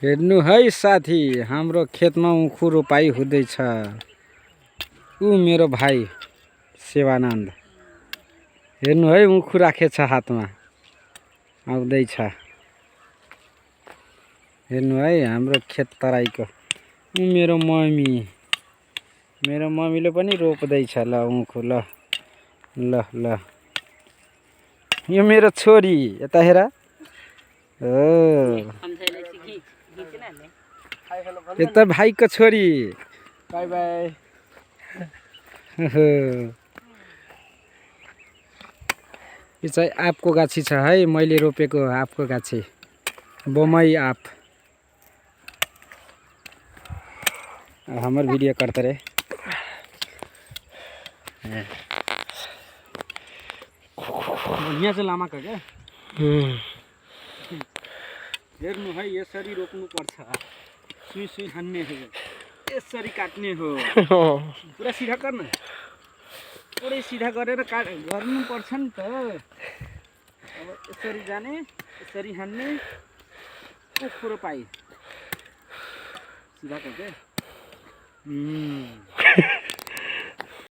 हेर्नु है साथी, हाम्रो खेतमा उखु रोपाई हुँदैछ। ऊ मेरो भाइ सेवानन्द, हेर्नु है उखु राखेछ हातमा, आउँदैछ। हेर्नु है हाम्रो खेत तराईको। ऊ मेरो मम्मीले पनि रोप्दैछ ल उखु। ल ल ल यो मेरो छोरी, यता हेर। यता भाइको छोरी। By by. यो चाहिँ आँपको गाछी छ है, मैले रोपेको आँपको गाछी, बमई आँप। हमारे वीडियो करते रहे। बढ़िया से लामा का क्या? हेर्नु है, यसरी रोप्नु पर्छ। सुई सुई हान्ने हो, यसरी काट्ने हो। पुरा सिधा गर्न, पुरै सिधा गरेर गर्नु पर्छ नि त। अब यसरी जाने, यसरी हान्ने, उखु रोपाई। सिधा कर के।